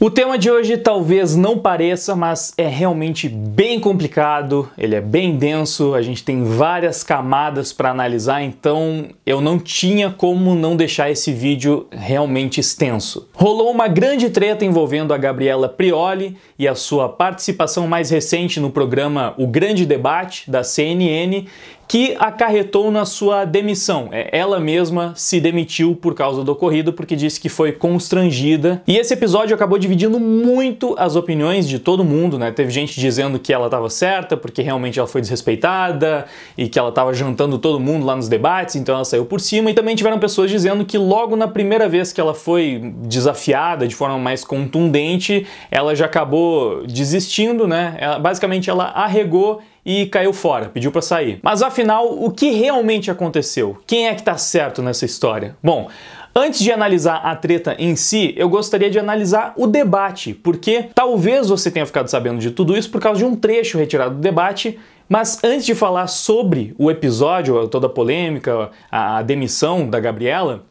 O tema de hoje talvez não pareça, mas é realmente bem complicado, ele é bem denso, a gente tem várias camadas para analisar, então eu não tinha como não deixar esse vídeo realmente extenso. Rolou uma grande treta envolvendo a Gabriela Prioli e a sua participação mais recente no programa O Grande Debate, da CNN, que acarretou na sua demissão. Ela mesma se demitiu por causa do ocorrido porque disse que foi constrangida. E esse episódio acabou dividindo muito as opiniões de todo mundo, né? Teve gente dizendo que ela estava certa porque realmente ela foi desrespeitada e que ela estava jantando todo mundo lá nos debates, então ela saiu por cima. E também tiveram pessoas dizendo que logo na primeira vez que ela foi desafiada de forma mais contundente, ela já acabou desistindo, né? Basicamente ela arregou e caiu fora, pediu para sair. Mas afinal, o que realmente aconteceu? Quem é que tá certo nessa história? Bom, antes de analisar a treta em si, eu gostaria de analisar o debate, porque talvez você tenha ficado sabendo de tudo isso por causa de um trecho retirado do debate. Mas antes de falar sobre o episódio, toda a polêmica, a demissão da Gabriela,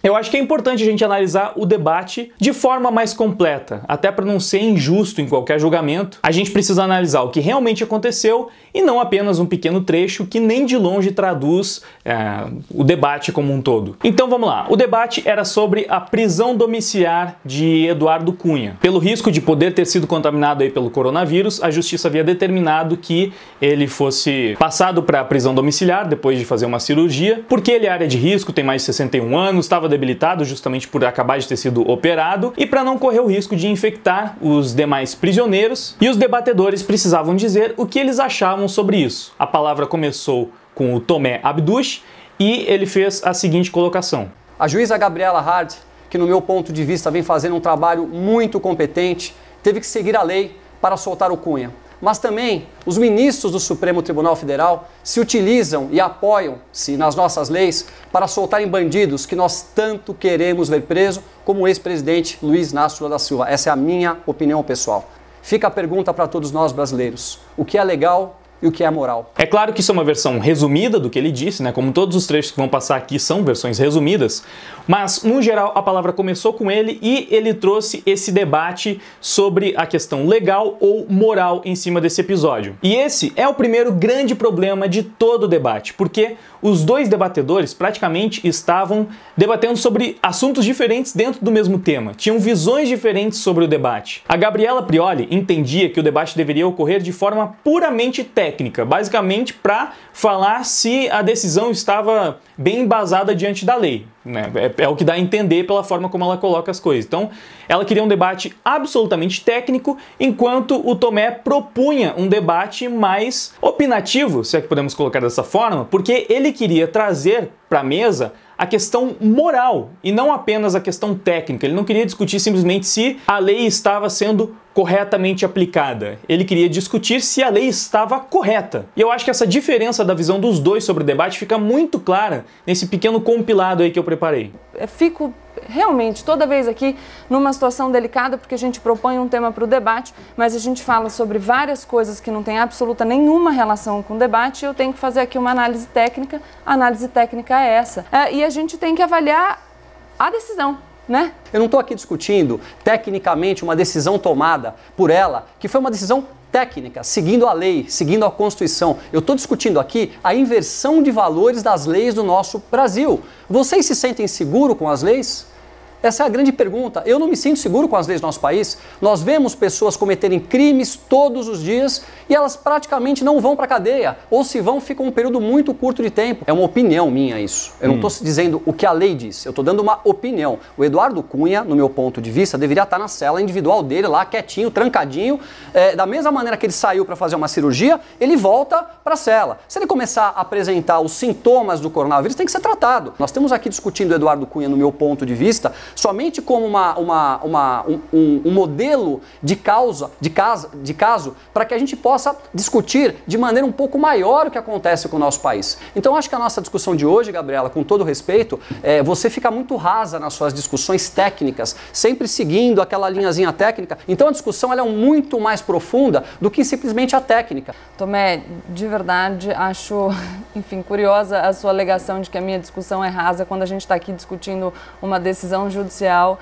eu acho que é importante a gente analisar o debate de forma mais completa, até para não ser injusto em qualquer julgamento. A gente precisa analisar o que realmente aconteceu e não apenas um pequeno trecho que nem de longe traduz o debate como um todo. Então vamos lá. O debate era sobre a prisão domiciliar de Eduardo Cunha. Pelo risco de poder ter sido contaminado aí pelo coronavírus, a justiça havia determinado que ele fosse passado para a prisão domiciliar depois de fazer uma cirurgia, porque ele é área de risco, tem mais de 61 anos, estava debilitado justamente por acabar de ter sido operado e para não correr o risco de infectar os demais prisioneiros, e os debatedores precisavam dizer o que eles achavam sobre isso. A palavra começou com o Tomé Abduch e ele fez a seguinte colocação. A juíza Gabriela Hard, que no meu ponto de vista vem fazendo um trabalho muito competente, teve que seguir a lei para soltar o Cunha. Mas também os ministros do Supremo Tribunal Federal se utilizam e apoiam-se nas nossas leis para soltarem bandidos que nós tanto queremos ver preso, como o ex-presidente Luiz Inácio Lula da Silva. Essa é a minha opinião pessoal. Fica a pergunta para todos nós brasileiros: o que é legal e o que é moral? É claro que isso é uma versão resumida do que ele disse, né? Como todos os trechos que vão passar aqui são versões resumidas, mas no geral a palavra começou com ele e ele trouxe esse debate sobre a questão legal ou moral em cima desse episódio. E esse é o primeiro grande problema de todo o debate, porque os dois debatedores praticamente estavam debatendo sobre assuntos diferentes dentro do mesmo tema, tinham visões diferentes sobre o debate. A Gabriela Prioli entendia que o debate deveria ocorrer de forma puramente técnica, basicamente para falar se a decisão estava bem embasada diante da lei, né? É o que dá a entender pela forma como ela coloca as coisas. Então, ela queria um debate absolutamente técnico, enquanto o Tomé propunha um debate mais opinativo, se é que podemos colocar dessa forma, porque ele queria trazer para a mesa a questão moral e não apenas a questão técnica. Ele não queria discutir simplesmente se a lei estava sendo corretamente aplicada. Ele queria discutir se a lei estava correta. E eu acho que essa diferença da visão dos dois sobre o debate fica muito clara nesse pequeno compilado aí que eu preparei. Eu fico realmente toda vez aqui numa situação delicada, porque a gente propõe um tema para o debate, mas a gente fala sobre várias coisas que não tem absoluta nenhuma relação com o debate, e eu tenho que fazer aqui uma análise técnica. A análise técnica é essa. E a gente tem que avaliar a decisão, né? Eu não estou aqui discutindo tecnicamente uma decisão tomada por ela, que foi uma decisão técnica, seguindo a lei, seguindo a Constituição. Eu estou discutindo aqui a inversão de valores das leis do nosso Brasil. Vocês se sentem seguros com as leis? Essa é a grande pergunta. Eu não me sinto seguro com as leis do nosso país. Nós vemos pessoas cometerem crimes todos os dias e elas praticamente não vão para a cadeia. Ou se vão, ficam um período muito curto de tempo. É uma opinião minha isso. Eu não estou dizendo o que a lei diz. Eu estou dando uma opinião. O Eduardo Cunha, no meu ponto de vista, deveria estar na cela individual dele, lá quietinho, trancadinho. Da mesma maneira que ele saiu para fazer uma cirurgia, ele volta para a cela. Se ele começar a apresentar os sintomas do coronavírus, tem que ser tratado. Nós estamos aqui discutindo o Eduardo Cunha, no meu ponto de vista, somente como um modelo de caso para que a gente possa discutir de maneira um pouco maior o que acontece com o nosso país. Então acho que a nossa discussão de hoje, Gabriela, com todo respeito, você fica muito rasa nas suas discussões técnicas, sempre seguindo aquela linhazinha técnica. Então a discussão ela é muito mais profunda do que simplesmente a técnica. Tomé, de verdade, acho, enfim, curiosa a sua alegação de que a minha discussão é rasa quando a gente está aqui discutindo uma decisão judicial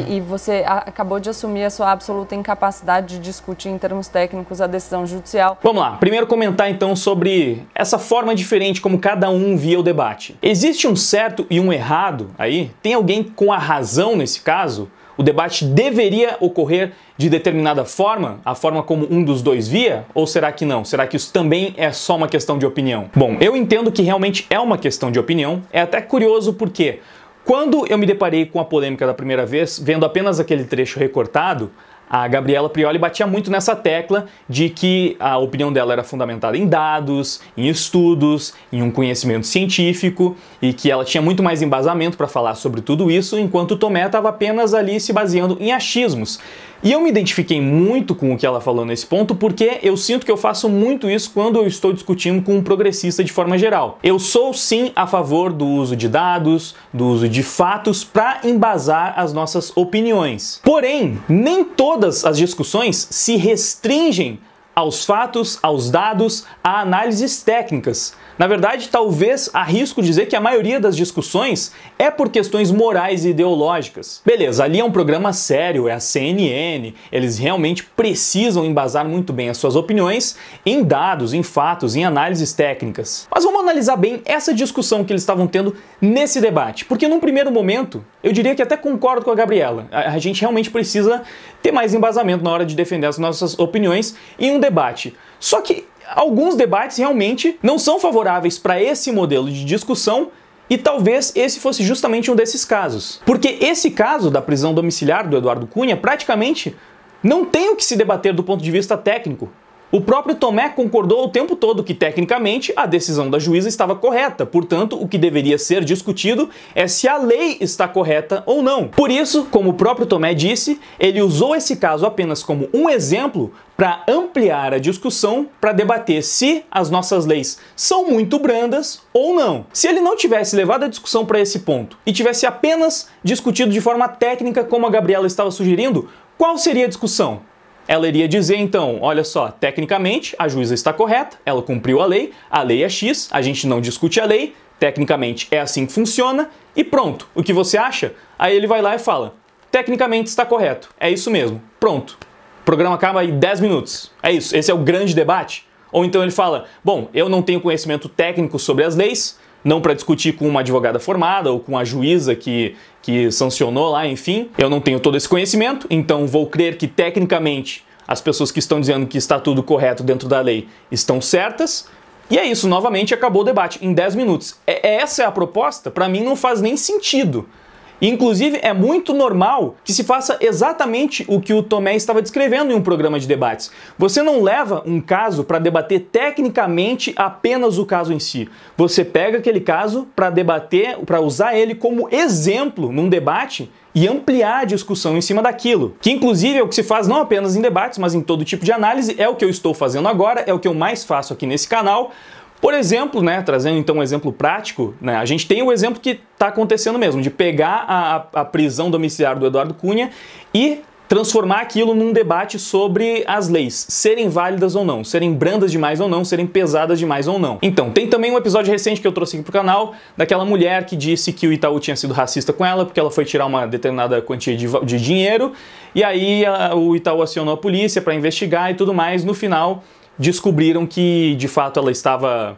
e você acabou de assumir a sua absoluta incapacidade de discutir em termos técnicos a decisão judicial. Vamos lá, primeiro comentar então sobre essa forma diferente como cada um via o debate. Existe um certo e um errado aí? Tem alguém com a razão nesse caso? O debate deveria ocorrer de determinada forma, a forma como um dos dois via? Ou será que não? Será que isso também é só uma questão de opinião? Bom, eu entendo que realmente é uma questão de opinião. É até curioso porque quando eu me deparei com a polêmica da primeira vez, vendo apenas aquele trecho recortado, a Gabriela Prioli batia muito nessa tecla de que a opinião dela era fundamentada em dados, em estudos, em um conhecimento científico e que ela tinha muito mais embasamento para falar sobre tudo isso, enquanto o Tomé estava apenas ali se baseando em achismos. E eu me identifiquei muito com o que ela falou nesse ponto porque eu sinto que eu faço muito isso quando eu estou discutindo com um progressista de forma geral. Eu sou sim a favor do uso de dados, do uso de fatos para embasar as nossas opiniões. Porém, nem todas as discussões se restringem aos fatos, aos dados, a análises técnicas. Na verdade, talvez arrisco dizer que a maioria das discussões é por questões morais e ideológicas. Beleza, ali é um programa sério, é a CNN, eles realmente precisam embasar muito bem as suas opiniões em dados, em fatos, em análises técnicas. Mas vamos analisar bem essa discussão que eles estavam tendo nesse debate, porque num primeiro momento, eu diria que até concordo com a Gabriela, a gente realmente precisa ter mais embasamento na hora de defender as nossas opiniões em um debate. Só que alguns debates realmente não são favoráveis para esse modelo de discussão e talvez esse fosse justamente um desses casos. Porque esse caso da prisão domiciliar do Eduardo Cunha praticamente não tem o que se debater do ponto de vista técnico. O próprio Tomé concordou o tempo todo que, tecnicamente, a decisão da juíza estava correta. Portanto, o que deveria ser discutido é se a lei está correta ou não. Por isso, como o próprio Tomé disse, ele usou esse caso apenas como um exemplo para ampliar a discussão, para debater se as nossas leis são muito brandas ou não. Se ele não tivesse levado a discussão para esse ponto e tivesse apenas discutido de forma técnica, como a Gabriela estava sugerindo, qual seria a discussão? Ela iria dizer então, olha só, tecnicamente a juíza está correta, ela cumpriu a lei é X, a gente não discute a lei, tecnicamente é assim que funciona e pronto. O que você acha? Aí ele vai lá e fala, tecnicamente está correto, é isso mesmo, pronto. O programa acaba em 10 minutos, é isso, esse é o grande debate. Ou então ele fala, bom, eu não tenho conhecimento técnico sobre as leis, não para discutir com uma advogada formada ou com a juíza que sancionou lá, enfim. Eu não tenho todo esse conhecimento, então vou crer que tecnicamente as pessoas que estão dizendo que está tudo correto dentro da lei estão certas. E é isso, novamente acabou o debate em 10 minutos. Essa é a proposta? Para mim não faz nem sentido. Inclusive, é muito normal que se faça exatamente o que o Tomé estava descrevendo em um programa de debates. Você não leva um caso para debater tecnicamente apenas o caso em si. Você pega aquele caso para debater, para usar ele como exemplo num debate e ampliar a discussão em cima daquilo. Que inclusive é o que se faz não apenas em debates, mas em todo tipo de análise. É o que eu estou fazendo agora, é o que eu mais faço aqui nesse canal. Por exemplo, trazendo então um exemplo prático, a gente tem o exemplo que está acontecendo mesmo, de pegar a prisão domiciliar do Eduardo Cunha e transformar aquilo num debate sobre as leis, serem válidas ou não, serem brandas demais ou não, serem pesadas demais ou não. Então, tem também um episódio recente que eu trouxe aqui pro canal, daquela mulher que disse que o Itaú tinha sido racista com ela, porque ela foi tirar uma determinada quantia de dinheiro, e aí o Itaú acionou a polícia para investigar e tudo mais. No final, descobriram que, de fato, ela estava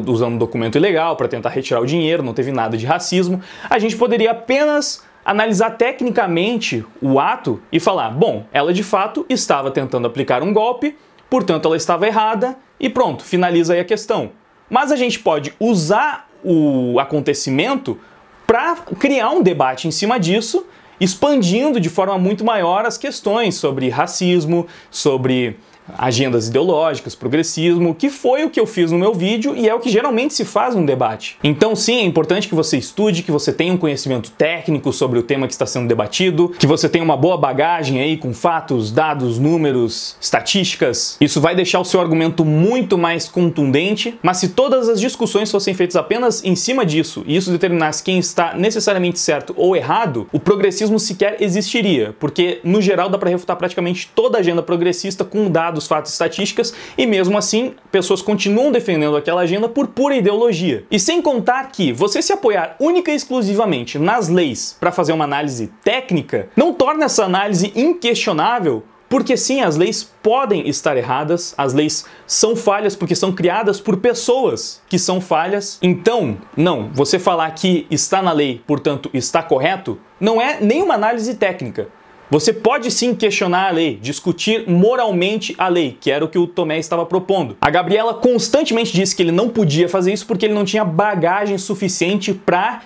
usando um documento ilegal para tentar retirar o dinheiro, não teve nada de racismo. A gente poderia apenas analisar tecnicamente o ato e falar, bom, ela de fato estava tentando aplicar um golpe, portanto ela estava errada e pronto, finaliza aí a questão. Mas a gente pode usar o acontecimento para criar um debate em cima disso, expandindo de forma muito maior as questões sobre racismo, sobre agendas ideológicas, progressismo, que foi o que eu fiz no meu vídeo e é o que geralmente se faz num debate. Então sim, é importante que você estude, que você tenha um conhecimento técnico sobre o tema que está sendo debatido, que você tenha uma boa bagagem aí com fatos, dados, números, estatísticas. Isso vai deixar o seu argumento muito mais contundente, mas se todas as discussões fossem feitas apenas em cima disso e isso determinasse quem está necessariamente certo ou errado, o progressismo sequer existiria, porque no geral dá para refutar praticamente toda a agenda progressista com dados dados, fatos e estatísticas, e mesmo assim, pessoas continuam defendendo aquela agenda por pura ideologia. E sem contar que você se apoiar única e exclusivamente nas leis para fazer uma análise técnica, não torna essa análise inquestionável. Porque sim, as leis podem estar erradas, as leis são falhas porque são criadas por pessoas que são falhas. Então, não, você falar que está na lei, portanto está correto, não é nenhuma análise técnica. Você pode sim questionar a lei, discutir moralmente a lei, que era o que o Tomé estava propondo. A Gabriela constantemente disse que ele não podia fazer isso porque ele não tinha bagagem suficiente para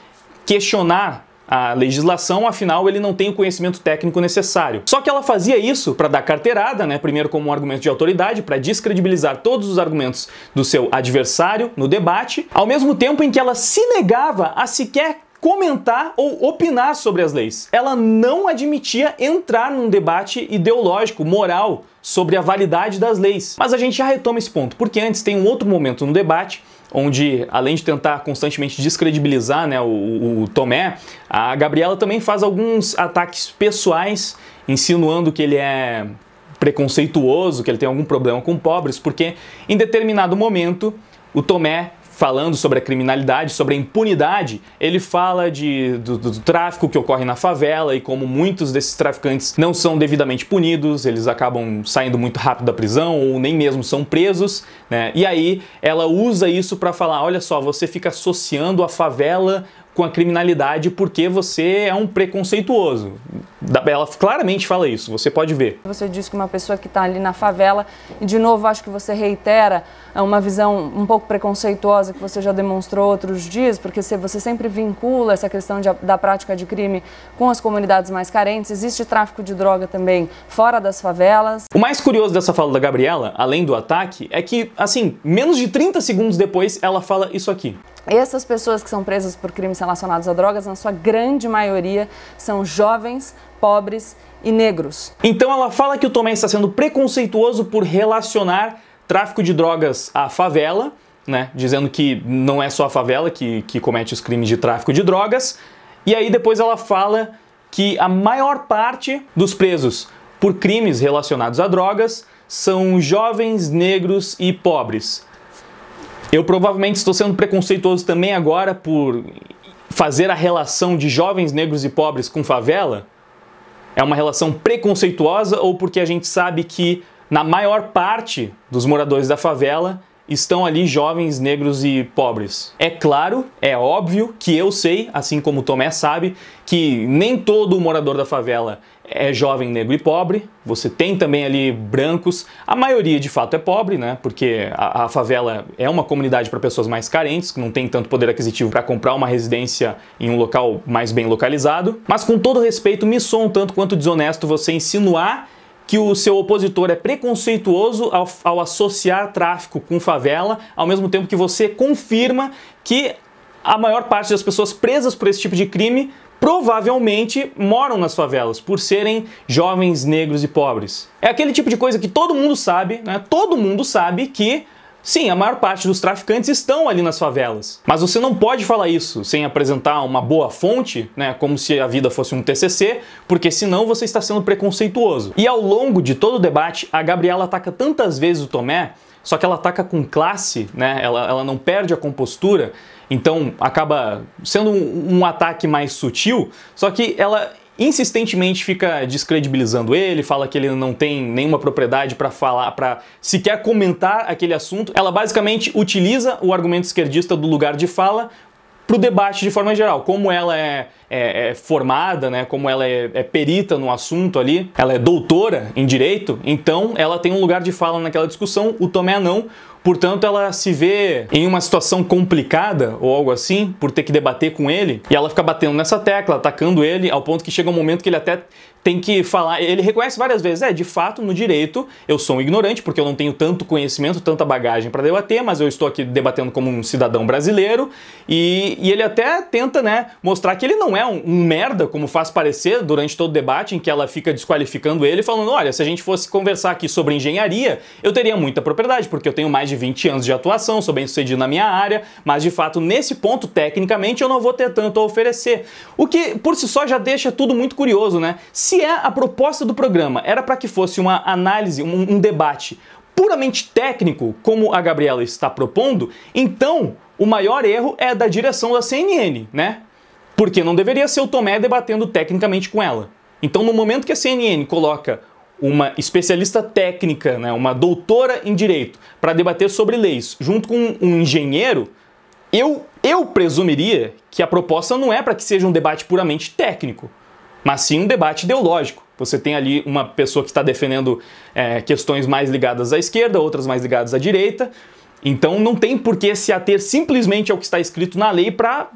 questionar a legislação, afinal ele não tem o conhecimento técnico necessário. Só que ela fazia isso para dar carteirada, né? Primeiro como um argumento de autoridade, para descredibilizar todos os argumentos do seu adversário no debate, ao mesmo tempo em que ela se negava a sequer comentar ou opinar sobre as leis. Ela não admitia entrar num debate ideológico, moral, sobre a validade das leis. Mas a gente já retoma esse ponto, porque antes tem um outro momento no debate onde, além de tentar constantemente descredibilizar, né, o Tomé, a Gabriela também faz alguns ataques pessoais, insinuando que ele é preconceituoso, que ele tem algum problema com pobres, porque em determinado momento o Tomé, falando sobre a criminalidade, sobre a impunidade, ele fala do tráfico que ocorre na favela e como muitos desses traficantes não são devidamente punidos, eles acabam saindo muito rápido da prisão ou nem mesmo são presos, né? E aí ela usa isso para falar, olha só, você fica associando a favela com a criminalidade porque você é um preconceituoso. Ela claramente fala isso, você pode ver. Você diz que uma pessoa que está ali na favela, e de novo acho que você reitera uma visão um pouco preconceituosa que você já demonstrou outros dias, porque você sempre vincula essa questão da prática de crime com as comunidades mais carentes. Existe tráfico de droga também fora das favelas. O mais curioso dessa fala da Gabriela, além do ataque, é que, assim, menos de 30 segundos depois ela fala isso aqui. Essas pessoas que são presas por crimes relacionados a drogas, na sua grande maioria, são jovens, pobres e negros. Então ela fala que o Tomé está sendo preconceituoso por relacionar tráfico de drogas à favela, né? Dizendo que não é só a favela que comete os crimes de tráfico de drogas. E aí depois ela fala que a maior parte dos presos por crimes relacionados a drogas são jovens, negros e pobres. Eu provavelmente estou sendo preconceituoso também agora por fazer a relação de jovens negros e pobres com favela. É uma relação preconceituosa ou porque a gente sabe que na maior parte dos moradores da favela estão ali jovens negros e pobres? É claro, é óbvio que eu sei, assim como o Tomé sabe, que nem todo morador da favela é jovem, negro e pobre. Você tem também ali brancos, a maioria de fato é pobre, né? Porque a favela é uma comunidade para pessoas mais carentes, que não tem tanto poder aquisitivo para comprar uma residência em um local mais bem localizado. Mas com todo respeito, me soa um tanto quanto desonesto você insinuar que o seu opositor é preconceituoso ao associar tráfico com favela, ao mesmo tempo que você confirma que a maior parte das pessoas presas por esse tipo de crime provavelmente moram nas favelas, por serem jovens, negros e pobres. É aquele tipo de coisa que todo mundo sabe, né? Todo mundo sabe que, sim, a maior parte dos traficantes estão ali nas favelas. Mas você não pode falar isso sem apresentar uma boa fonte, né? Como se a vida fosse um TCC, porque senão você está sendo preconceituoso. E ao longo de todo o debate, a Gabriela ataca tantas vezes o Tomé, só que ela ataca com classe, né? Ela não perde a compostura, então acaba sendo um ataque mais sutil, só que ela insistentemente fica descredibilizando ele, fala que ele não tem nenhuma propriedade para falar, para sequer comentar aquele assunto. Ela basicamente utiliza o argumento esquerdista do lugar de fala para o debate de forma geral. Como ela é formada, né, como ela é perita no assunto ali, ela é doutora em direito, então ela tem um lugar de fala naquela discussão, o Tomé não. Portanto, ela se vê em uma situação complicada ou algo assim, por ter que debater com ele, e ela fica batendo nessa tecla, atacando ele, ao ponto que chega um momento que ele até tem que falar, ele reconhece várias vezes, de fato, no direito, eu sou um ignorante, porque eu não tenho tanto conhecimento, tanta bagagem para debater, mas eu estou aqui debatendo como um cidadão brasileiro, e ele até tenta, né, mostrar que ele não é um merda, como faz parecer durante todo o debate, em que ela fica desqualificando ele, falando, olha, se a gente fosse conversar aqui sobre engenharia, eu teria muita propriedade, porque eu tenho mais de de 20 anos de atuação, sou bem sucedido na minha área, mas de fato nesse ponto, tecnicamente, eu não vou ter tanto a oferecer. O que por si só já deixa tudo muito curioso, né? Se a proposta do programa era para que fosse uma análise, um debate puramente técnico, como a Gabriela está propondo, então o maior erro é da direção da CNN, né? Porque não deveria ser o Tomé debatendo tecnicamente com ela. Então, no momento que a CNN coloca uma especialista técnica, né, uma doutora em direito, para debater sobre leis, junto com um engenheiro, eu presumiria que a proposta não é para que seja um debate puramente técnico, mas sim um debate ideológico. Você tem ali uma pessoa que está defendendo questões mais ligadas à esquerda, outras mais ligadas à direita. Então não tem por que se ater simplesmente ao que está escrito na lei para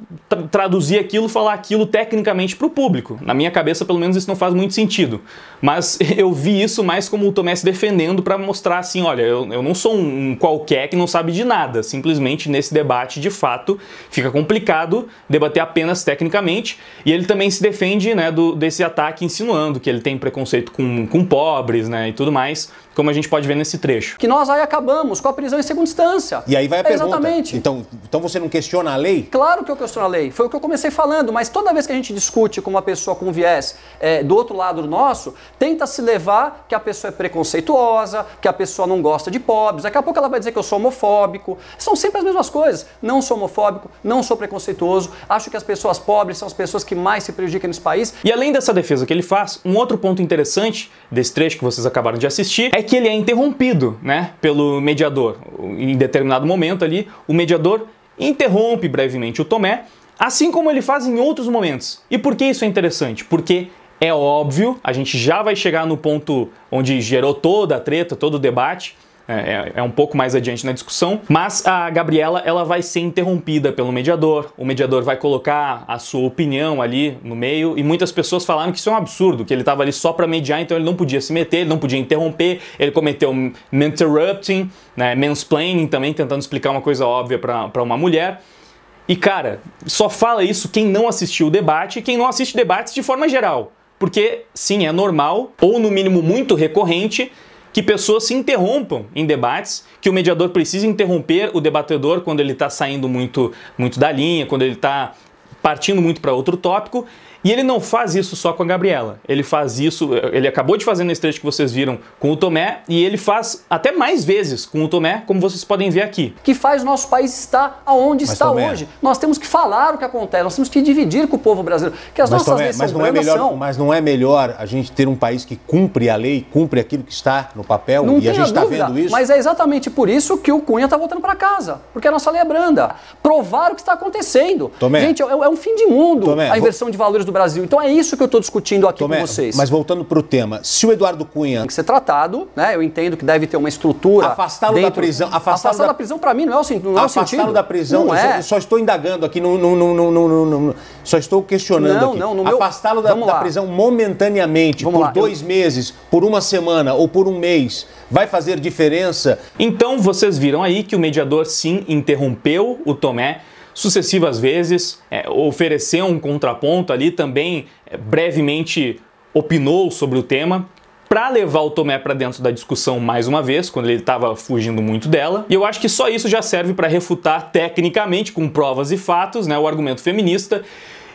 traduzir aquilo, falar aquilo tecnicamente para o público. Na minha cabeça, pelo menos, isso não faz muito sentido. Mas eu vi isso mais como o Tomé se defendendo para mostrar assim, olha, eu não sou um qualquer que não sabe de nada. Simplesmente nesse debate, de fato, fica complicado debater apenas tecnicamente. E ele também se defende, né, desse ataque insinuando que ele tem preconceito com pobres, né, e tudo mais, como a gente pode ver nesse trecho. Que nós aí acabamos com a prisão em segunda instância. E aí vai a pergunta. Exatamente. Então você não questiona a lei? Claro que eu questiono a lei. Foi o que eu comecei falando, mas toda vez que a gente discute com uma pessoa com viés do outro lado do nosso, tenta se levar que a pessoa é preconceituosa, que a pessoa não gosta de pobres. Daqui a pouco ela vai dizer que eu sou homofóbico. São sempre as mesmas coisas. Não sou homofóbico, não sou preconceituoso. Acho que as pessoas pobres são as pessoas que mais se prejudicam nesse país. E além dessa defesa que ele faz, um outro ponto interessante desse trecho que vocês acabaram de assistir é que ele é interrompido, né, pelo mediador. Em determinado momento ali, o mediador interrompe brevemente o Tomé, assim como ele faz em outros momentos. E por que isso é interessante? Porque é óbvio, a gente já vai chegar no ponto onde gerou toda a treta, todo o debate, é um pouco mais adiante na discussão, mas a Gabriela ela vai ser interrompida pelo mediador, o mediador vai colocar a sua opinião ali no meio, e muitas pessoas falaram que isso é um absurdo, que ele estava ali só para mediar, então ele não podia se meter, ele não podia interromper, ele cometeu interrupting, né, mansplaining também, tentando explicar uma coisa óbvia para uma mulher. E cara, só fala isso quem não assistiu o debate e quem não assiste debates de forma geral, porque sim, é normal, ou no mínimo muito recorrente, que pessoas se interrompam em debates, que o mediador precisa interromper o debatedor quando ele está saindo muito da linha, quando ele está partindo muito para outro tópico, e ele não faz isso só com a Gabriela, ele faz isso, ele acabou de fazer nesse trecho que vocês viram com o Tomé, e ele faz até mais vezes com o Tomé, como vocês podem ver aqui. Que faz o nosso país estar aonde está hoje. Nós temos que falar o que acontece, nós temos que dividir com o povo brasileiro, que as nossas leis são brandas. Mas não é melhor a gente ter um país que cumpre a lei, cumpre aquilo que está no papel, não e a gente está vendo isso? Mas é exatamente por isso que o Cunha está voltando para casa, porque a nossa lei é branda. Provar o que está acontecendo. Tomé, gente, é um fim de mundo, Tomé, a inversão de valores do Brasil. Então é isso que eu estou discutindo aqui, Tomé, com vocês. Mas voltando para o tema, se o Eduardo Cunha... Tem que ser tratado, né? Eu entendo que deve ter uma estrutura... Afastá-lo da prisão... Afastá-lo da prisão, para mim, não é o sentido. Afastá-lo da prisão, não é. Eu só estou indagando aqui, só estou questionando aqui. Afastá-lo da prisão momentaneamente, por 2 meses, por 1 semana ou por 1 mês, vai fazer diferença? Então vocês viram aí que o mediador sim interrompeu o Tomé sucessivas vezes, ofereceu um contraponto ali, também brevemente opinou sobre o tema, para levar o Tomé para dentro da discussão mais uma vez, quando ele estava fugindo muito dela. E eu acho que só isso já serve para refutar tecnicamente, com provas e fatos, né, o argumento feminista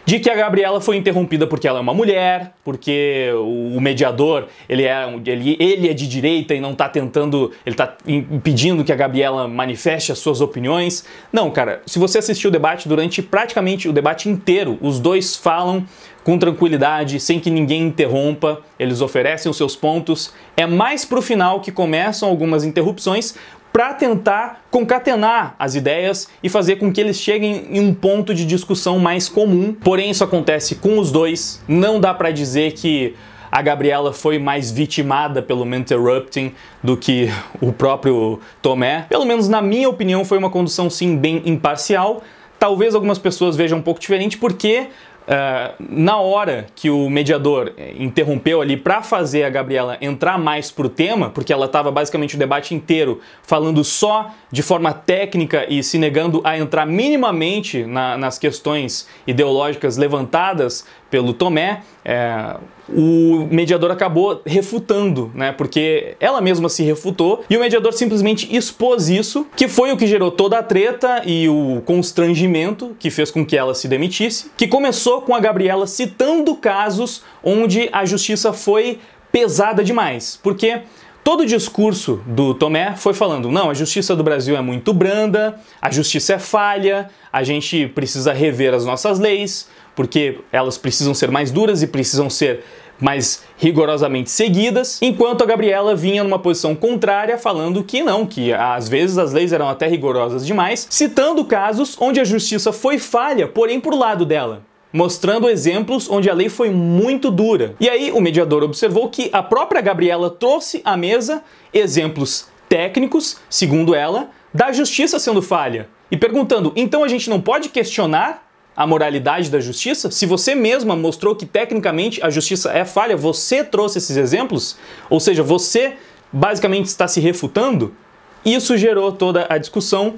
de que a Gabriela foi interrompida porque ela é uma mulher, porque o mediador ele é de direita e não está tentando, ele está impedindo que a Gabriela manifeste as suas opiniões. Não, cara, se você assistiu o debate durante praticamente o debate inteiro, os dois falam com tranquilidade, sem que ninguém interrompa, eles oferecem os seus pontos. É mais pro final que começam algumas interrupções, para tentar concatenar as ideias e fazer com que eles cheguem em um ponto de discussão mais comum. Porém, isso acontece com os dois. Não dá para dizer que a Gabriela foi mais vitimada pelo interrupting do que o próprio Tomé. Pelo menos na minha opinião, foi uma condução sim bem imparcial. Talvez algumas pessoas vejam um pouco diferente porque... na hora que o mediador interrompeu ali para fazer a Gabriela entrar mais pro tema, porque ela estava basicamente o debate inteiro falando só de forma técnica e se negando a entrar minimamente nas questões ideológicas levantadas pelo Tomé, o mediador acabou refutando, né? Porque ela mesma se refutou e o mediador simplesmente expôs isso, que foi o que gerou toda a treta e o constrangimento que fez com que ela se demitisse, que começou com a Gabriela citando casos onde a justiça foi pesada demais, porque todo o discurso do Tomé foi falando, não, a justiça do Brasil é muito branda, a justiça é falha, a gente precisa rever as nossas leis, porque elas precisam ser mais duras e precisam ser mais rigorosamente seguidas, enquanto a Gabriela vinha numa posição contrária, falando que não, que às vezes as leis eram até rigorosas demais, citando casos onde a justiça foi falha, porém pro lado dela, mostrando exemplos onde a lei foi muito dura. E aí o mediador observou que a própria Gabriela trouxe à mesa exemplos técnicos, segundo ela, da justiça sendo falha, e perguntando, então a gente não pode questionar a moralidade da justiça? Se você mesma mostrou que tecnicamente a justiça é falha, você trouxe esses exemplos? Ou seja, você basicamente está se refutando? Isso gerou toda a discussão,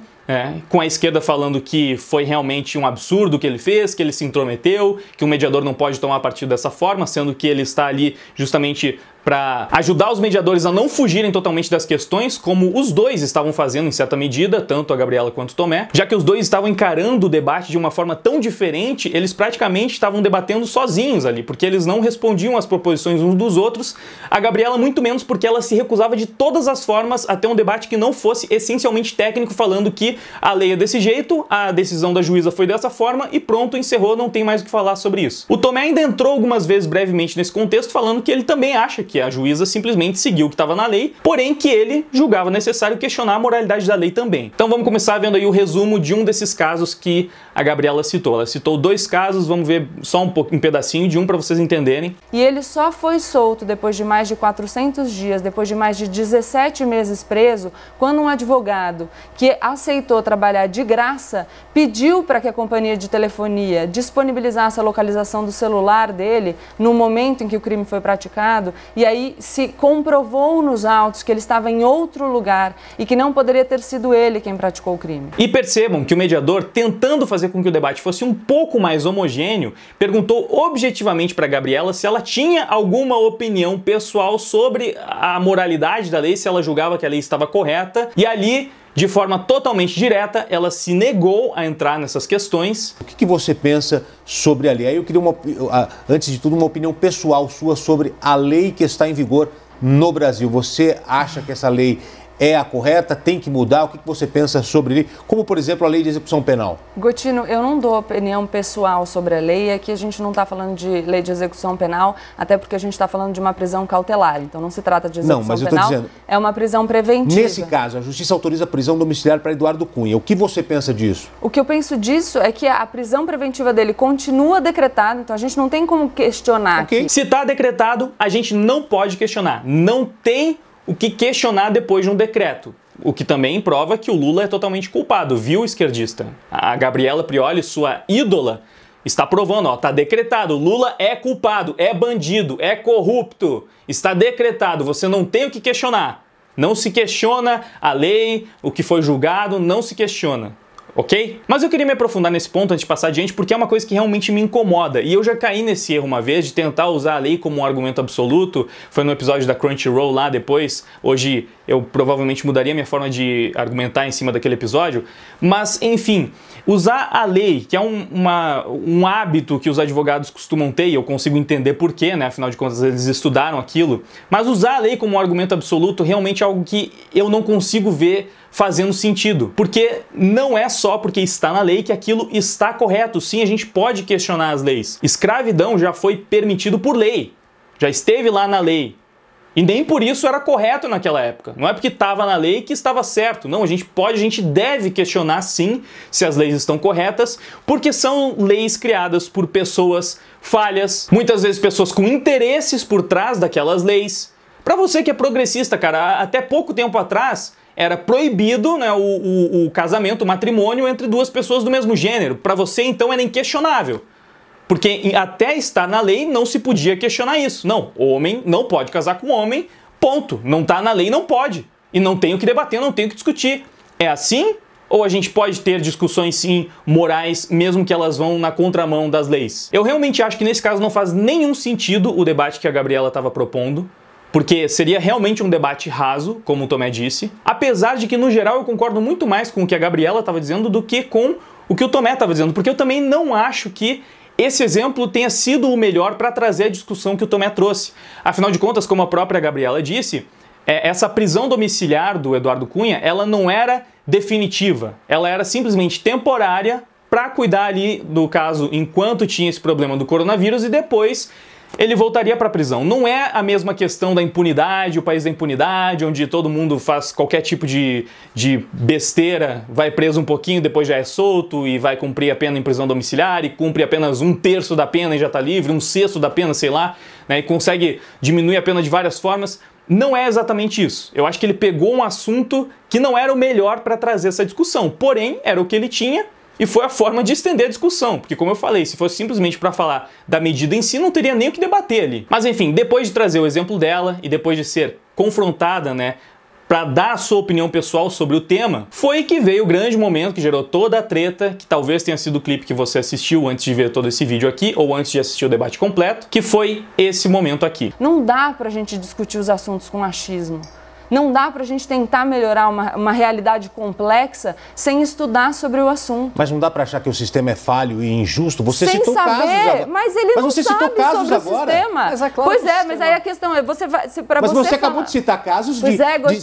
com a esquerda falando que foi realmente um absurdo o que ele fez, que ele se intrometeu, que o mediador não pode tomar partido dessa forma, sendo que ele está ali justamente para ajudar os mediadores a não fugirem totalmente das questões, como os dois estavam fazendo em certa medida, tanto a Gabriela quanto o Tomé, já que os dois estavam encarando o debate de uma forma tão diferente, eles praticamente estavam debatendo sozinhos ali, porque eles não respondiam às proposições uns dos outros, a Gabriela muito menos porque ela se recusava de todas as formas a ter um debate que não fosse essencialmente técnico, falando que a lei é desse jeito, a decisão da juíza foi dessa forma e pronto, encerrou, não tem mais o que falar sobre isso. O Tomé ainda entrou algumas vezes brevemente nesse contexto, falando que ele também acha que a juíza simplesmente seguiu o que estava na lei, porém que ele julgava necessário questionar a moralidade da lei também. Então vamos começar vendo aí o resumo de um desses casos que a Gabriela citou. Ela citou 2 casos, vamos ver só um pedacinho de um para vocês entenderem. E ele só foi solto depois de mais de 400 dias, depois de mais de 17 meses preso, quando um advogado que aceitou trabalhar de graça pediu para que a companhia de telefonia disponibilizasse a localização do celular dele no momento em que o crime foi praticado, e aí se comprovou nos autos que ele estava em outro lugar e que não poderia ter sido ele quem praticou o crime. E percebam que o mediador, tentando fazer com que o debate fosse um pouco mais homogêneo, perguntou objetivamente para Gabriela se ela tinha alguma opinião pessoal sobre a moralidade da lei, se ela julgava que a lei estava correta, e ali, de forma totalmente direta, ela se negou a entrar nessas questões. O que você pensa sobre a lei? Aí eu queria, antes de tudo, uma opinião pessoal sua sobre a lei que está em vigor no Brasil. Você acha que essa lei é a correta? Tem que mudar? O que você pensa sobre ele? Como, por exemplo, a lei de execução penal. Gotino, eu não dou opinião pessoal sobre a lei. Aqui a gente não está falando de lei de execução penal, até porque a gente está falando de uma prisão cautelar. Então não se trata de execução penal, tô dizendo, é uma prisão preventiva. Nesse caso, a justiça autoriza a prisão domiciliar para Eduardo Cunha. O que você pensa disso? O que eu penso disso é que a prisão preventiva dele continua decretada, então a gente não tem como questionar. Okay. Se está decretado, a gente não pode questionar. Não tem o que questionar depois de um decreto. O que também prova que o Lula é totalmente culpado, viu, esquerdista? A Gabriela Prioli, sua ídola, está provando, está decretado, Lula é culpado, é bandido, é corrupto, está decretado, você não tem o que questionar. Não se questiona a lei, o que foi julgado, não se questiona. Ok? Mas eu queria me aprofundar nesse ponto antes de passar adiante, porque é uma coisa que realmente me incomoda. E eu já caí nesse erro uma vez de tentar usar a lei como um argumento absoluto. Foi no episódio da Crunchyroll lá depois. Hoje eu provavelmente mudaria minha forma de argumentar em cima daquele episódio. Mas, enfim, usar a lei, que é um hábito que os advogados costumam ter, e eu consigo entender por quê, né? Afinal de contas, eles estudaram aquilo. Mas usar a lei como um argumento absoluto realmente é algo que eu não consigo ver fazendo sentido, porque não é só porque está na lei que aquilo está correto. Sim, a gente pode questionar as leis. Escravidão já foi permitido por lei, já esteve lá na lei, e nem por isso era correto naquela época. Não é porque estava na lei que estava certo. Não, a gente deve questionar sim se as leis estão corretas, porque são leis criadas por pessoas falhas, muitas vezes pessoas com interesses por trás daquelas leis. Para você que é progressista, cara, até pouco tempo atrás era proibido, né, o casamento, o matrimônio entre duas pessoas do mesmo gênero. Para você, então, era inquestionável. Porque até estar na lei não se podia questionar isso. Não, homem não pode casar com homem, ponto. Não está na lei, não pode. E não tem o que debater, não tem o que discutir. É assim Ou a gente pode ter discussões, sim, morais, mesmo que elas vão na contramão das leis? Eu realmente acho que nesse caso não faz nenhum sentido o debate que a Gabriela estava propondo, porque seria realmente um debate raso, como o Tomé disse, apesar de que, no geral, eu concordo muito mais com o que a Gabriela estava dizendo do que com o que o Tomé estava dizendo, porque eu também não acho que esse exemplo tenha sido o melhor para trazer a discussão que o Tomé trouxe. Afinal de contas, como a própria Gabriela disse, essa prisão domiciliar do Eduardo Cunha, ela não era definitiva, ela era simplesmente temporária para cuidar ali do caso enquanto tinha esse problema do coronavírus e depois ele voltaria para a prisão. Não é a mesma questão da impunidade, o país da impunidade, onde todo mundo faz qualquer tipo de besteira, vai preso um pouquinho, depois já é solto e vai cumprir a pena em prisão domiciliar e cumpre apenas 1/3 da pena e já está livre, 1/6 da pena, sei lá, né, e consegue diminuir a pena de várias formas. Não é exatamente isso. Eu acho que ele pegou um assunto que não era o melhor para trazer essa discussão, porém era o que ele tinha e foi a forma de estender a discussão, porque como eu falei, se fosse simplesmente para falar da medida em si, não teria nem o que debater ali. Mas enfim, depois de trazer o exemplo dela e depois de ser confrontada, né, para dar a sua opinião pessoal sobre o tema, foi que veio o grande momento que gerou toda a treta, que talvez tenha sido o clipe que você assistiu antes de ver todo esse vídeo aqui, ou antes de assistir o debate completo, que foi esse momento aqui. Não dá pra gente discutir os assuntos com achismo. Não dá pra gente tentar melhorar uma realidade complexa sem estudar sobre o assunto. Mas não dá pra achar que o sistema é falho e injusto? Você sem citou saber, casos agora. Mas ele não você sabe citou casos sobre agora. o sistema. Mas é claro, pois é, mas aí a questão é, você vai... Mas você acabou de citar casos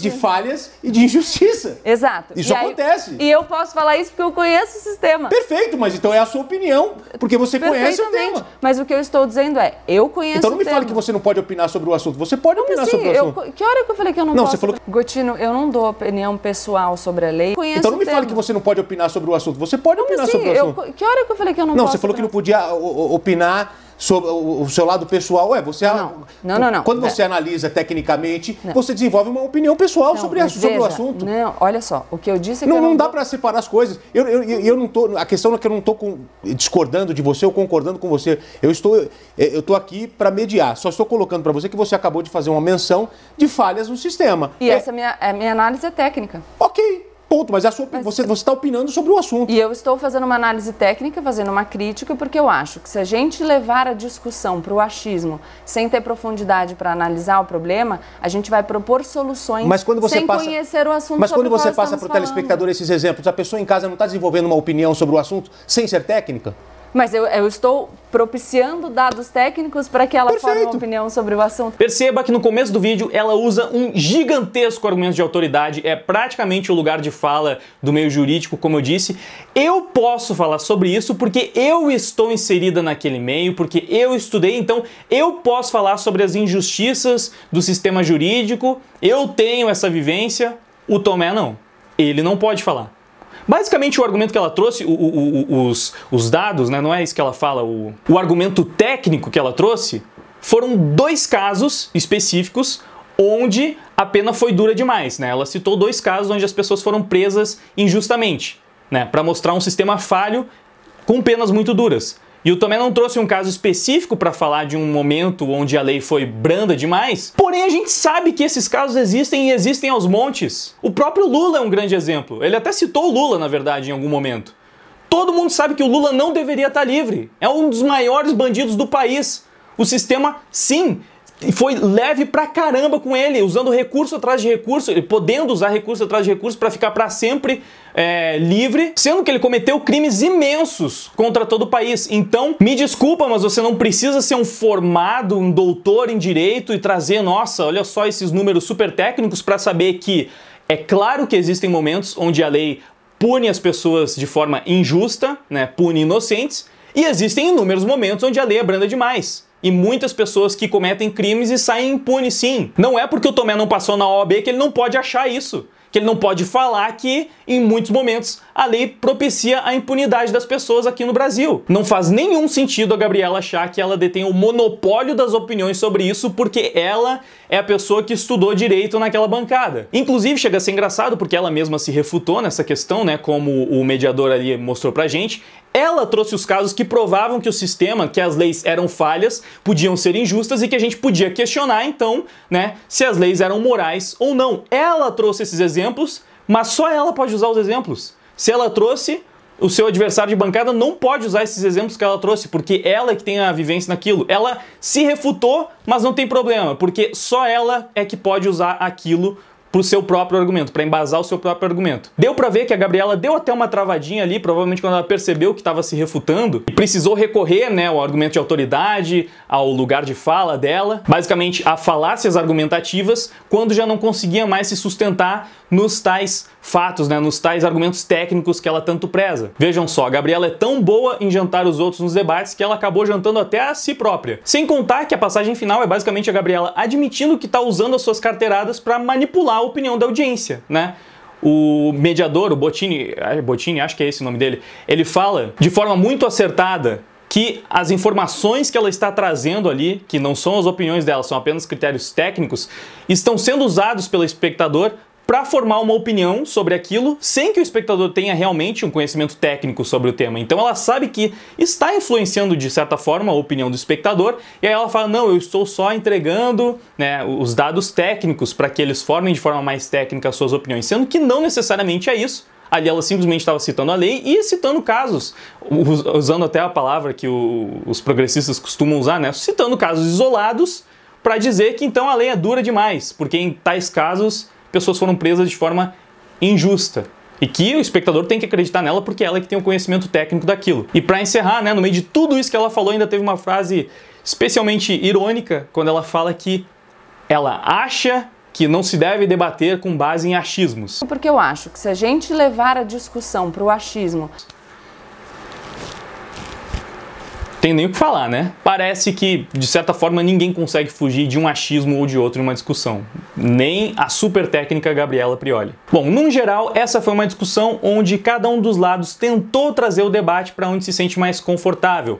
de falhas e de injustiça. Exato. Isso acontece. E eu posso falar isso porque eu conheço o sistema. Perfeito, mas então é a sua opinião, porque você conhece o tema. Mas o que eu estou dizendo é, eu conheço o tema. Então não me fale que você não pode opinar sobre o assunto. Você pode opinar sobre o assunto. Que hora que eu falei que eu não posso? Você falou... Gotino, eu não dou opinião pessoal sobre a lei. Então não me fale que você não pode opinar sobre o assunto. Você pode opinar sobre o assunto. Que hora que eu falei que eu não posso? Não, você falou que não podia opinar sobre o seu lado pessoal. Você não. Quando você analisa tecnicamente, você desenvolve uma opinião pessoal sobre o assunto. Não, olha só, o que eu disse é que não dá para separar as coisas. Eu não tô, a questão é que eu não estou discordando de você ou concordando com você. Eu estou aqui para mediar. Só estou colocando para você que você acabou de fazer uma menção de falhas no sistema. E essa minha análise é técnica. Ok. Ponto, mas você está opinando sobre o assunto. E eu estou fazendo uma análise técnica, fazendo uma crítica, porque eu acho que se a gente levar a discussão para o achismo sem ter profundidade para analisar o problema, a gente vai propor soluções sem conhecer o assunto. Mas quando você passa para o telespectador esses exemplos, a pessoa em casa não está desenvolvendo uma opinião sobre o assunto sem ser técnica? Mas eu estou propiciando dados técnicos para que ela forme uma opinião sobre o assunto. Perceba que no começo do vídeo ela usa um gigantesco argumento de autoridade, é praticamente o lugar de fala do meio jurídico, como eu disse. Eu posso falar sobre isso porque eu estou inserida naquele meio, porque eu estudei, então eu posso falar sobre as injustiças do sistema jurídico, eu tenho essa vivência, o Tomé não. Ele não pode falar. Basicamente o argumento que ela trouxe, os dados, né, não é isso que ela fala, o argumento técnico que ela trouxe, foram 2 casos específicos onde a pena foi dura demais, né? Ela citou 2 casos onde as pessoas foram presas injustamente, né, para mostrar um sistema falho com penas muito duras. E o Tomé não trouxe um caso específico para falar de um momento onde a lei foi branda demais, porém a gente sabe que esses casos existem e existem aos montes. O próprio Lula é um grande exemplo. Ele até citou o Lula, na verdade, em algum momento. Todo mundo sabe que o Lula não deveria estar livre. É um dos maiores bandidos do país. O sistema, sim, foi leve pra caramba com ele, usando recurso atrás de recurso, podendo usar recurso atrás de recurso para ficar para sempre livre, sendo que ele cometeu crimes imensos contra todo o país. Então, me desculpa, mas você não precisa ser um formado, um doutor em direito e trazer, nossa, olha só esses números super técnicos para saber que é claro que existem momentos onde a lei pune as pessoas de forma injusta, né, pune inocentes, e existem inúmeros momentos onde a lei é branda demais. E muitas pessoas que cometem crimes e saem impunes, sim. Não é porque o Tomé não passou na OAB que ele não pode achar isso. Que ele não pode falar que, em muitos momentos, a lei propicia a impunidade das pessoas aqui no Brasil. Não faz nenhum sentido a Gabriela achar que ela detém o monopólio das opiniões sobre isso porque ela é a pessoa que estudou direito naquela bancada. Inclusive, chega a ser engraçado porque ela mesma se refutou nessa questão, né, como o mediador ali mostrou pra gente. Ela trouxe os casos que provavam que o sistema, que as leis eram falhas, podiam ser injustas e que a gente podia questionar, então, né, se as leis eram morais ou não. Ela trouxe esses exemplos, mas só ela pode usar os exemplos. Se ela trouxe, o seu adversário de bancada não pode usar esses exemplos que ela trouxe, porque ela é que tem a vivência naquilo. Ela se refutou, mas não tem problema, porque só ela é que pode usar aquilo para o seu próprio argumento, para embasar o seu próprio argumento. Deu para ver que a Gabriela deu até uma travadinha ali, provavelmente quando ela percebeu que estava se refutando, e precisou recorrer, né, ao argumento de autoridade, ao lugar de fala dela, basicamente a falácias argumentativas, quando já não conseguia mais se sustentar nos tais fatos, né, nos tais argumentos técnicos que ela tanto preza. Vejam só, a Gabriela é tão boa em jantar os outros nos debates que ela acabou jantando até a si própria. Sem contar que a passagem final é basicamente a Gabriela admitindo que está usando as suas carteiradas para manipular a opinião da audiência, né? O mediador, o Bottini, acho que é esse o nome dele, ele fala de forma muito acertada que as informações que ela está trazendo ali, que não são as opiniões dela, são apenas critérios técnicos, estão sendo usados pelo espectador para formar uma opinião sobre aquilo, sem que o espectador tenha realmente um conhecimento técnico sobre o tema. Então ela sabe que está influenciando de certa forma a opinião do espectador, e aí ela fala, não, eu estou só entregando, né, os dados técnicos para que eles formem de forma mais técnica as suas opiniões, sendo que não necessariamente é isso. Ali ela simplesmente estava citando a lei e citando casos, usando até a palavra que os progressistas costumam usar, né, citando casos isolados para dizer que então a lei é dura demais, porque em tais casos pessoas foram presas de forma injusta. E que o espectador tem que acreditar nela porque ela é que tem o conhecimento técnico daquilo. E para encerrar, né, no meio de tudo isso que ela falou, ainda teve uma frase especialmente irônica, quando ela fala que ela acha que não se deve debater com base em achismos. Porque eu acho que se a gente levar a discussão para o achismo... Tem nem o que falar, né? Parece que, de certa forma, ninguém consegue fugir de um achismo ou de outro em uma discussão. Nem a super técnica Gabriela Prioli. Bom, num geral, essa foi uma discussão onde cada um dos lados tentou trazer o debate para onde se sente mais confortável.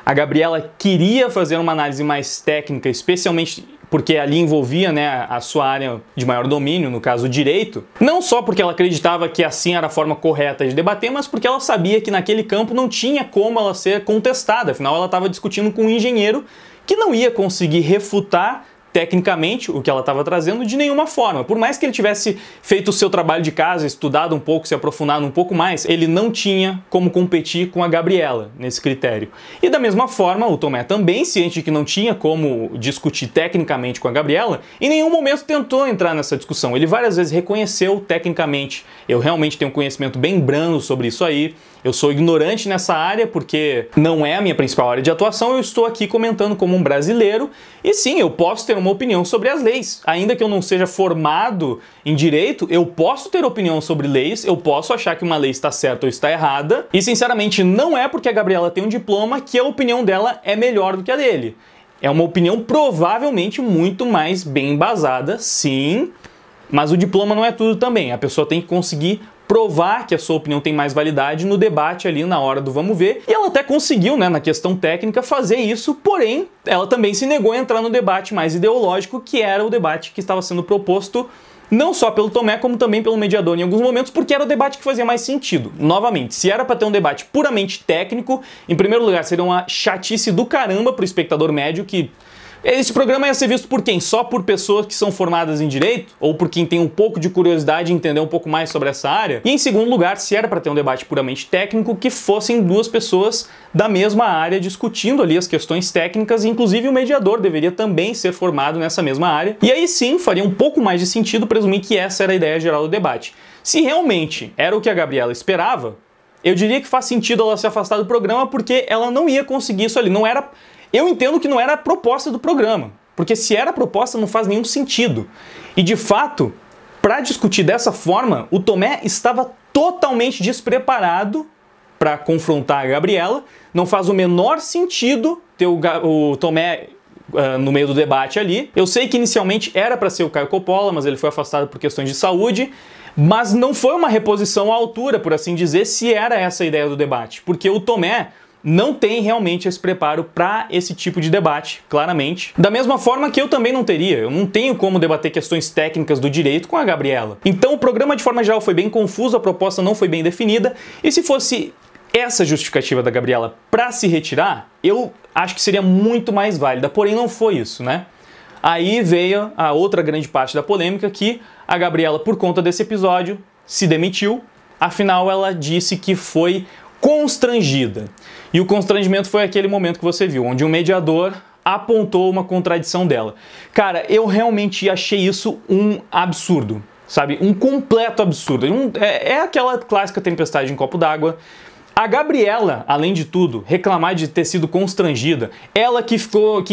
A Gabriela queria fazer uma análise mais técnica, especialmente porque ali envolvia, né, a sua área de maior domínio, no caso o direito, não só porque ela acreditava que assim era a forma correta de debater, mas porque ela sabia que naquele campo não tinha como ela ser contestada, afinal ela estava discutindo com um engenheiro que não ia conseguir refutar tecnicamente o que ela estava trazendo de nenhuma forma. Por mais que ele tivesse feito o seu trabalho de casa, estudado um pouco, se aprofundado um pouco mais, ele não tinha como competir com a Gabriela nesse critério. E da mesma forma, o Tomé também, ciente de que não tinha como discutir tecnicamente com a Gabriela, em nenhum momento tentou entrar nessa discussão. Ele várias vezes reconheceu tecnicamente, eu realmente tenho um conhecimento bem brando sobre isso aí, eu sou ignorante nessa área porque não é a minha principal área de atuação, eu estou aqui comentando como um brasileiro e sim, eu posso ter uma opinião sobre as leis. Ainda que eu não seja formado em direito, eu posso ter opinião sobre leis, eu posso achar que uma lei está certa ou está errada e sinceramente não é porque a Gabriela tem um diploma que a opinião dela é melhor do que a dele. É uma opinião provavelmente muito mais bem embasada, sim, mas o diploma não é tudo também. A pessoa tem que conseguir provar que a sua opinião tem mais validade no debate ali na hora do vamos ver. E ela até conseguiu, né, na questão técnica, fazer isso, porém, ela também se negou a entrar no debate mais ideológico, que era o debate que estava sendo proposto não só pelo Tomé, como também pelo mediador em alguns momentos, porque era o debate que fazia mais sentido. Novamente, se era para ter um debate puramente técnico, em primeiro lugar, seria uma chatice do caramba pro espectador médio que... Esse programa ia ser visto por quem? Só por pessoas que são formadas em direito? Ou por quem tem um pouco de curiosidade em entender um pouco mais sobre essa área? E em segundo lugar, se era para ter um debate puramente técnico, que fossem duas pessoas da mesma área discutindo ali as questões técnicas, e inclusive o mediador deveria também ser formado nessa mesma área. E aí sim, faria um pouco mais de sentido presumir que essa era a ideia geral do debate. Se realmente era o que a Gabriela esperava, eu diria que faz sentido ela se afastar do programa porque ela não ia conseguir isso ali. Não era... Eu entendo que não era a proposta do programa, porque se era a proposta não faz nenhum sentido. E de fato, para discutir dessa forma, o Tomé estava totalmente despreparado para confrontar a Gabriela. Não faz o menor sentido ter o Tomé no meio do debate ali. Eu sei que inicialmente era para ser o Caio Coppola, mas ele foi afastado por questões de saúde. Mas não foi uma reposição à altura, por assim dizer, se era essa a ideia do debate. Porque o Tomé não tem realmente esse preparo para esse tipo de debate, claramente. Da mesma forma que eu também não teria. Eu não tenho como debater questões técnicas do direito com a Gabriela. Então o programa de forma geral foi bem confuso, a proposta não foi bem definida. E se fosse essa justificativa da Gabriela para se retirar, eu acho que seria muito mais válida. Porém não foi isso, né? Aí veio a outra grande parte da polêmica, que a Gabriela, por conta desse episódio, se demitiu. Afinal, ela disse que foi constrangida. E o constrangimento foi aquele momento que você viu, onde um mediador apontou uma contradição dela. Cara, eu realmente achei isso um absurdo, sabe? Um completo absurdo. É aquela clássica tempestade em copo d'água. A Gabriela, além de tudo, reclamar de ter sido constrangida, ela que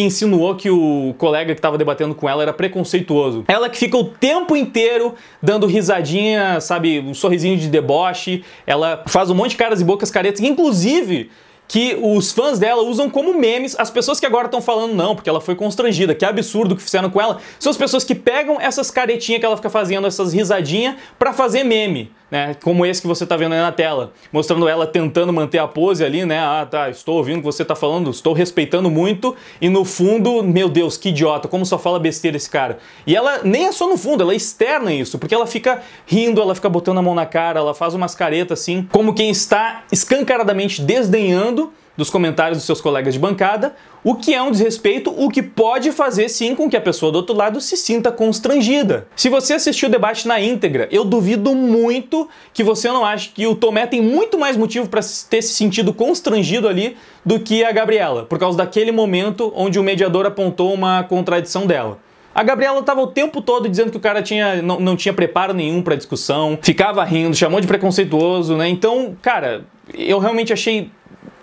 insinuou que o colega que estava debatendo com ela era preconceituoso. Ela que fica o tempo inteiro dando risadinha, sabe, um sorrisinho de deboche. Ela faz um monte de caras e bocas caretas, inclusive que os fãs dela usam como memes. As pessoas que agora estão falando não, porque ela foi constrangida, que absurdo que fizeram com ela, são as pessoas que pegam essas caretinhas que ela fica fazendo, essas risadinhas, pra fazer meme, né? Como esse que você tá vendo aí na tela, mostrando ela tentando manter a pose ali, né? Ah, tá, estou ouvindo o que você tá falando, estou respeitando muito, e no fundo, meu Deus, que idiota, como só fala besteira esse cara. E ela nem é só no fundo, ela externa isso, porque ela fica rindo, ela fica botando a mão na cara, ela faz umas caretas assim, como quem está escancaradamente desdenhando dos comentários dos seus colegas de bancada, o que é um desrespeito, o que pode fazer sim com que a pessoa do outro lado se sinta constrangida. Se você assistiu o debate na íntegra, eu duvido muito que você não ache que o Tomé tem muito mais motivo para ter se sentido constrangido ali do que a Gabriela, por causa daquele momento onde o mediador apontou uma contradição dela. A Gabriela estava o tempo todo dizendo que o cara não tinha preparo nenhum para discussão, ficava rindo, chamou de preconceituoso, né? Então, cara, eu realmente achei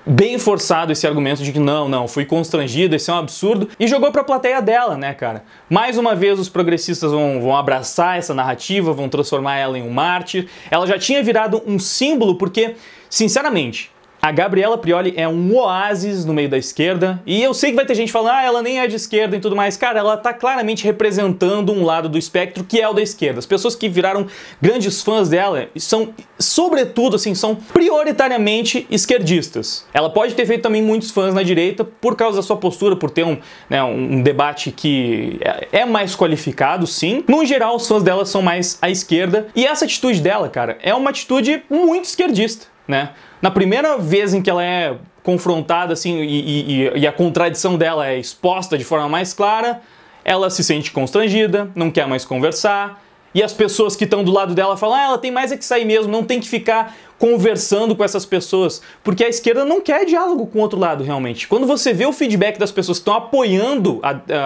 bem forçado esse argumento de que não, fui constrangido, esse é um absurdo, e jogou pra plateia dela, né, cara? Mais uma vez os progressistas vão abraçar essa narrativa, vão transformar ela em um mártir. Ela já tinha virado um símbolo porque, sinceramente, a Gabriela Prioli é um oásis no meio da esquerda, e eu sei que vai ter gente falando, ela nem é de esquerda e tudo mais. Cara, ela tá claramente representando um lado do espectro que é o da esquerda. As pessoas que viraram grandes fãs dela são, sobretudo, assim, são prioritariamente esquerdistas. Ela pode ter feito também muitos fãs na direita por causa da sua postura, por ter um debate que é mais qualificado, sim. No geral, os fãs dela são mais à esquerda, e essa atitude dela, cara, é uma atitude muito esquerdista, né? Na primeira vez em que ela é confrontada assim e a contradição dela é exposta de forma mais clara, ela se sente constrangida, não quer mais conversar, e as pessoas que estão do lado dela falam, ela tem mais é que sair mesmo, não tem que ficar conversando com essas pessoas, porque a esquerda não quer diálogo com o outro lado realmente. Quando você vê o feedback das pessoas que estão apoiando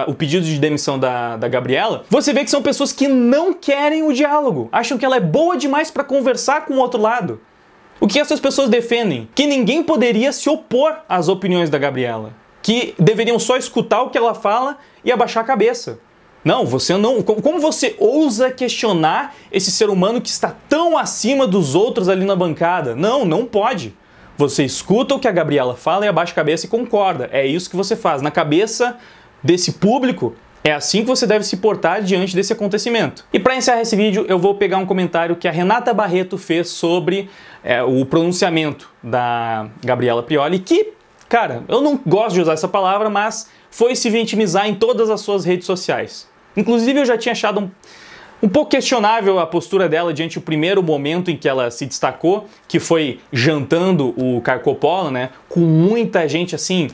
o pedido de demissão da Gabriela, você vê que são pessoas que não querem o diálogo, acham que ela é boa demais para conversar com o outro lado. O que essas pessoas defendem? Que ninguém poderia se opor às opiniões da Gabriela. Que deveriam só escutar o que ela fala e abaixar a cabeça. Não, você não... Como você ousa questionar esse ser humano que está tão acima dos outros ali na bancada? Não pode. Você escuta o que a Gabriela fala e abaixa a cabeça e concorda. É isso que você faz. Na cabeça desse público, é assim que você deve se portar diante desse acontecimento. E para encerrar esse vídeo, eu vou pegar um comentário que a Renata Barreto fez sobre o pronunciamento da Gabriela Prioli, que, cara, eu não gosto de usar essa palavra, mas foi se vitimizar em todas as suas redes sociais. Inclusive, eu já tinha achado um pouco questionável a postura dela diante do primeiro momento em que ela se destacou, que foi jantando o Caio Coppola, né? Com muita gente assim.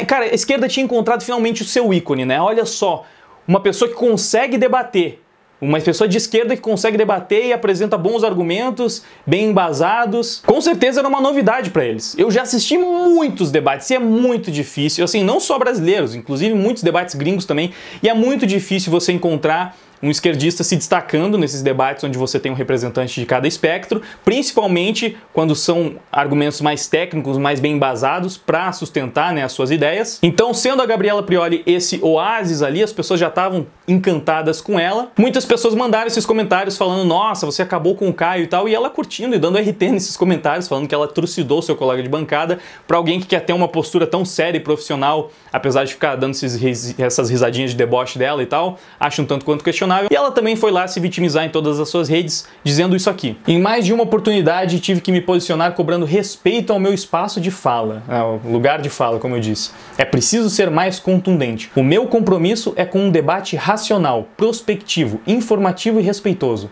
Cara, a esquerda tinha encontrado finalmente o seu ícone, né? Olha só, uma pessoa que consegue debater. Uma pessoa de esquerda que consegue debater e apresenta bons argumentos, bem embasados. Com certeza era uma novidade para eles. Eu já assisti muitos debates e é muito difícil, assim, não só brasileiros, inclusive muitos debates gringos também, e é muito difícil você encontrar um esquerdista se destacando nesses debates onde você tem um representante de cada espectro, principalmente quando são argumentos mais técnicos, mais bem embasados para sustentar, né, as suas ideias. Então, sendo a Gabriela Prioli esse oásis ali, as pessoas já estavam encantadas com ela. Muitas pessoas mandaram esses comentários falando, nossa, você acabou com o Caio e tal, e ela curtindo e dando RT nesses comentários, falando que ela trucidou seu colega de bancada. Para alguém que quer ter uma postura tão séria e profissional, apesar de ficar dando essas risadinhas de deboche dela e tal, acho um tanto quanto questionável. E ela também foi lá se vitimizar em todas as suas redes, dizendo isso aqui. Em mais de uma oportunidade tive que me posicionar cobrando respeito ao meu espaço de fala, ao lugar de fala, como eu disse. É preciso ser mais contundente. O meu compromisso é com um debate racional, prospectivo, informativo e respeitoso.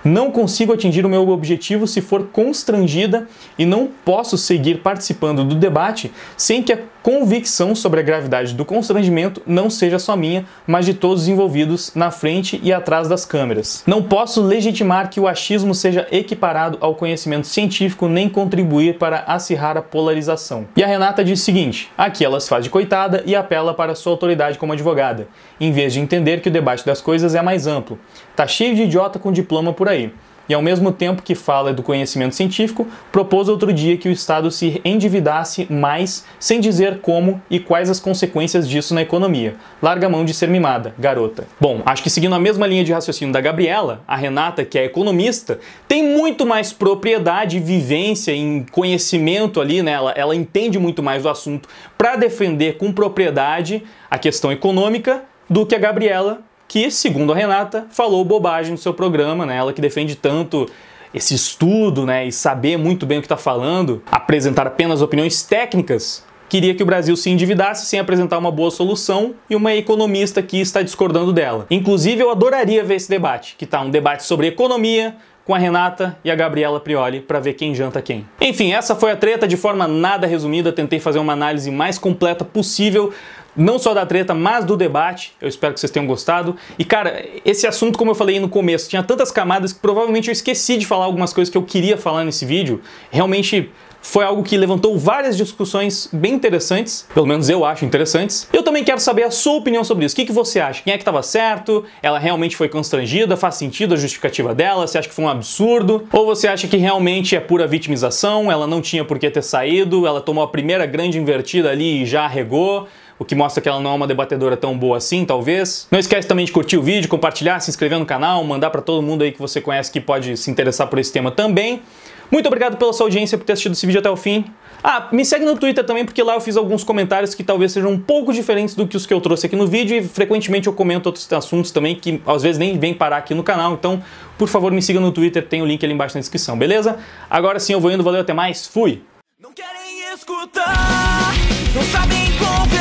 Não consigo atingir o meu objetivo se for constrangida e não posso seguir participando do debate sem que convicção sobre a gravidade do constrangimento não seja só minha, mas de todos os envolvidos na frente e atrás das câmeras. Não posso legitimar que o achismo seja equiparado ao conhecimento científico nem contribuir para acirrar a polarização. E a Renata diz o seguinte: aqui ela se faz de coitada e apela para sua autoridade como advogada, em vez de entender que o debate das coisas é mais amplo. Tá cheio de idiota com diploma por aí. E ao mesmo tempo que fala do conhecimento científico, propôs outro dia que o Estado se endividasse mais, sem dizer como e quais as consequências disso na economia. Larga a mão de ser mimada, garota. Bom, acho que seguindo a mesma linha de raciocínio da Gabriela, a Renata, que é economista, tem muito mais propriedade e vivência em conhecimento ali, né? Ela entende muito mais do assunto para defender com propriedade a questão econômica do que a Gabriela, que, segundo a Renata, falou bobagem no seu programa, né? Ela que defende tanto esse estudo, né, e saber muito bem o que está falando, apresentar apenas opiniões técnicas, queria que o Brasil se endividasse sem apresentar uma boa solução, e uma economista aqui está discordando dela. Inclusive, eu adoraria ver esse debate, que tá um debate sobre economia, com a Renata e a Gabriela Prioli, para ver quem janta quem. Enfim, essa foi a treta de forma nada resumida, tentei fazer uma análise mais completa possível, não só da treta, mas do debate. Eu espero que vocês tenham gostado. E cara, esse assunto, como eu falei no começo, tinha tantas camadas que provavelmente eu esqueci de falar algumas coisas que eu queria falar nesse vídeo. Realmente foi algo que levantou várias discussões bem interessantes, pelo menos eu acho interessantes. Eu também quero saber a sua opinião sobre isso. O que você acha? Quem é que estava certo? Ela realmente foi constrangida? Faz sentido a justificativa dela? Você acha que foi um absurdo? Ou você acha que realmente é pura vitimização? Ela não tinha por que ter saído, ela tomou a primeira grande invertida ali e já arregou, o que mostra que ela não é uma debatedora tão boa assim, talvez. Não esquece também de curtir o vídeo, compartilhar, se inscrever no canal, mandar para todo mundo aí que você conhece que pode se interessar por esse tema também. Muito obrigado pela sua audiência, por ter assistido esse vídeo até o fim. Ah, me segue no Twitter também, porque lá eu fiz alguns comentários que talvez sejam um pouco diferentes do que os que eu trouxe aqui no vídeo, e frequentemente eu comento outros assuntos também que às vezes nem vem parar aqui no canal, então por favor me siga no Twitter, tem o link ali embaixo na descrição, beleza? Agora sim eu vou indo, valeu, até mais, fui! Não querem escutar, não sabem conversar.